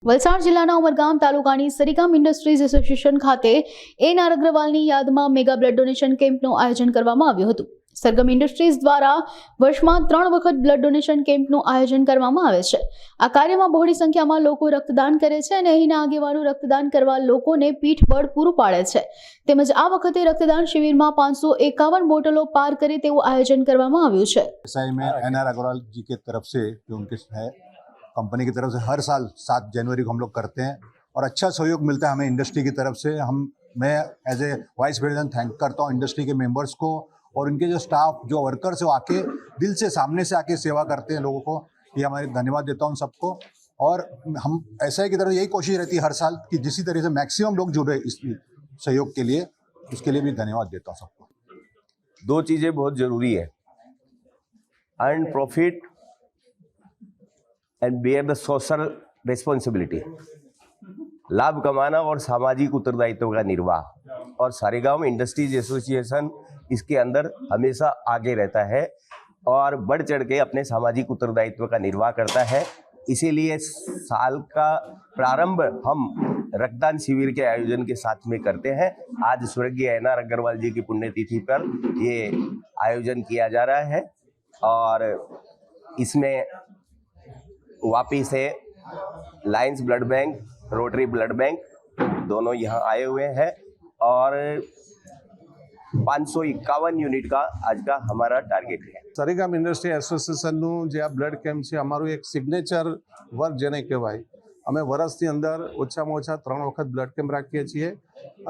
વલસાડ જિલ્લાના ઉમરગામ તાલુકાની Sarigam industries association ખાતે એન.આર. અગ્રવાલની યાદમાં મેગા બ્લડ ડોનેશન કેમ્પનું આયોજન કરવામાં આવ્યું હતું। સરગમ ઇન્ડસ્ટ્રીઝ દ્વારા વર્ષમાં 3 વખત બ્લડ ડોનેશન કેમ્પનું આયોજન કરવામાં આવે છે। આ કાર્યમાં બહોળી સંખ્યામાં લોકો રક્તદાન કરે છે અને અહીંના આગેવાનો રક્તદાન કરવા લોકોને પીઠબળ પૂરું પાડે છે। તેમજ આ વખતે રક્તદાન શિબિરમાં 551 બોટલો પાર કરે તેવું આયોજન કરવામાં આવ્યું છે। एन.आर. अग्रवाल जी की तरफ से जो उनके है कंपनी की तरफ से हर साल 7 जनवरी को हम लोग करते हैं और अच्छा सहयोग मिलता है हमें इंडस्ट्री की तरफ से। मैं as a vice president thank करता हूँ इंडस्ट्री के मेंबर्स को और उनके जो स्टाफ जो वर्कर्स है वो आके दिल से सामने से आके सेवा करते हैं लोगों को। ये हमारे धन्यवाद देता हूँ सबको। और हम ऐसा की तरफ यही कोशिश रहती है हर साल कि जिसी तरह से मैक्सिमम लोग जुड़े इस सहयोग के लिए, उसके लिए भी धन्यवाद देता हूँ सबको। 2 चीज़ें बहुत ज़रूरी है, earn profit and bear the social responsibility. लाभ कमाना और सामाजिक उत्तरदायित्व का निर्वाह, और सारेगाम इंडस्ट्रीज एसोसिएशन इसके अंदर हमेशा आगे रहता है और बढ़ चढ़ के अपने सामाजिक उत्तरदायित्व का निर्वाह करता है। इसीलिए साल का प्रारंभ हम रक्तदान शिविर के आयोजन के साथ में करते हैं। आज स्वर्गीय एन.आर. अग्रवाल जी की पुण्यतिथि पर ये आयोजन किया जा रहा है और इसमें वापी से Lions blood bank, rotary blood bank दोनों यहाँ आए हुए हैं और 551 यूनिट का आज का हमारा टारगेट है। સરીગામ ઇન્ડસ્ટ્રી એસોસિએશનનું જે આ બ્લડ કેમ્પ છે અમારું એક સિગ્નેચર વર્ક જેને કહેવાય। અમે વર્ષની અંદર ઓછામાં ઓછા 3 વખત બ્લડ કેમ્પ રાખીએ છીએ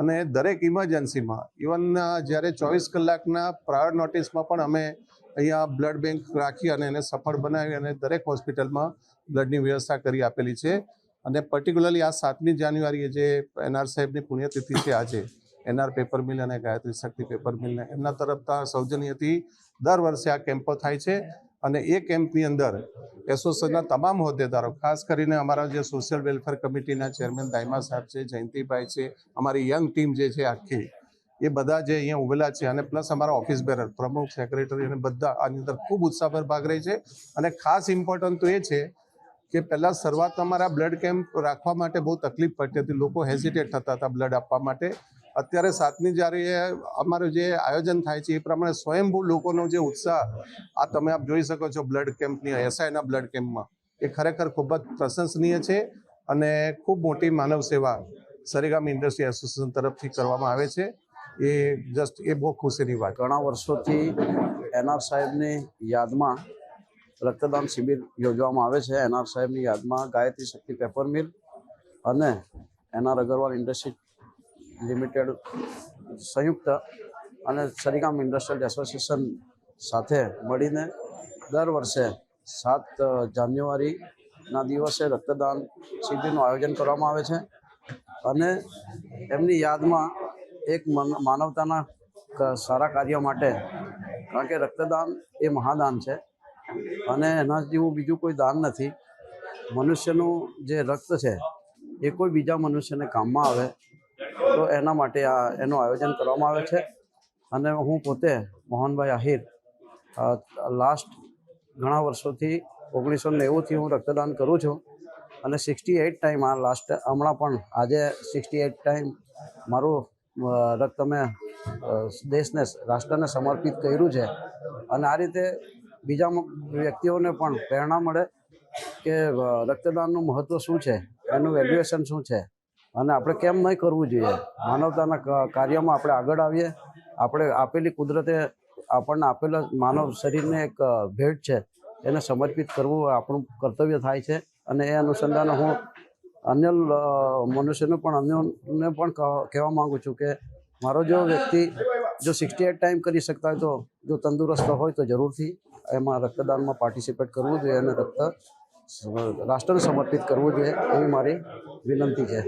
અને દરેક ઇમરજન્સીમાં ઇવન જ્યારે 24 કલાકના પ્રાયોર નોટિસમાં પણ અમે અહીંયા બ્લડ બેંક રાખી અને એને સફળ બનાવી અને દરેક હોસ્પિટલમાં બ્લડની વ્યવસ્થા કરી આપેલી છે। અને પર્ટિક્યુલરલી આ 7મી જાન્યુઆરીએ જે એન.આર. સાહેબની પુણ્યતિથિ છે આજે એન.આર. પેપર મિલ અને ગાયત્રી શક્તિ પેપર મિલને એમના તરફથી સૌજન્યથી દર વર્ષે આ કેમ્પો થાય છે। અને એ કેમ્પની અંદર એસોસિએશનના તમામ હોદ્દેદારો, ખાસ કરીને અમારા જે સોશિયલ વેલફેર કમિટીના ચેરમેન દાઈમા સાહેબ છે, જયંતિભાઈ છે, અમારી યંગ ટીમ જે છે આખી, એ બધા જે અહીંયા ઉભેલા છે અને પ્લસ અમારા ઓફિસ બેરર, પ્રમુખ, સેક્રેટરી અને બધા આની અંદર ખૂબ ઉત્સાહભેર ભાગ રહે છે। અને ખાસ ઇમ્પોર્ટન્ટ તો એ છે કે પહેલાં શરૂઆત અમારા બ્લડ કેમ્પ રાખવા માટે બહુ તકલીફ પડતી હતી, લોકો હેઝિટેટ થતા હતા બ્લડ આપવા માટે। અત્યારે 7મી જ્યારે અમારું જે આયોજન થાય છે એ પ્રમાણે સ્વયંભૂ લોકોનો જે ઉત્સાહ આ તમે આપ જોઈ શકો છો બ્લડ કેમ્પની, એસઆઈના બ્લડ કેમ્પમાં, એ ખરેખર ખૂબ જ પ્રશંસનીય છે અને ખૂબ મોટી માનવ સેવા સરીગામ ઇન્ડસ્ટ્રી એસોસિએશન તરફથી કરવામાં આવે છે। એ બહુ ખુશીની વાત। ઘણા વર્ષોથી એન.આર. સાહેબની યાદમાં રક્તદાન શિબિર યોજવામાં આવે છે। એન.આર. સાહેબની યાદમાં ગાયત્રી શક્તિ પેપર મિલ અને એન.આર. અગ્રવાલ ઇન્ડસ્ટ્રી લિમિટેડ સંયુક્ત અને સરીગામ ઇન્ડસ્ટ્રીયલ એસોસિએશન સાથે મળીને દર વર્ષે 7 જાન્યુઆરીના દિવસે રક્તદાન શિબિરનું આયોજન કરવામાં આવે છે અને એમની યાદમાં એક માનવતાના સારા કાર્ય માટે, કારણ કે રક્તદાન એ મહાદાન છે અને એના જેવું બીજું કોઈ દાન નથી। મનુષ્યનું જે રક્ત છે એ કોઈ બીજા મનુષ્યને કામમાં આવે તો એના માટે એનું આયોજન કરવામાં આવે છે। અને હું પોતે મોહનભાઈ આહિર લાસ્ટ ઘણા વર્ષોથી 1990થી હું રક્તદાન કરું છું અને 68 ટાઈમ આ લાસ્ટ હમણાં પણ આજે 68 ટાઈમ મારું રક્ત મેં દેશને, રાષ્ટ્રને સમર્પિત કર્યું છે। અને આ રીતે બીજા વ્યક્તિઓને પણ પ્રેરણા મળે કે રક્તદાનનું મહત્ત્વ શું છે, એનું વેલ્યુએશન શું છે અને આપણે કેમ નહીં કરવું જોઈએ। માનવતાના કાર્યમાં આપણે આગળ આવીએ। આપણે આપેલી કુદરતે આપણને આપેલા માનવ શરીરને એક ભેટ છે, એને સમર્પિત કરવું આપણું કર્તવ્ય થાય છે। અને એ અનુસંધાને હું અન્ય મનુષ્યને પણ અન્યોને પણ કહેવા માગું છું કે મારો જો વ્યક્તિ જો 68 ટાઈમ કરી શકતા હોય તો જો તંદુરસ્ત હોય તો જરૂરથી એમાં રક્તદાનમાં પાર્ટિસિપેટ કરવું જોઈએ અને રક્ત રાષ્ટ્રને સમર્પિત કરવું જોઈએ એવી મારી વિનંતી છે।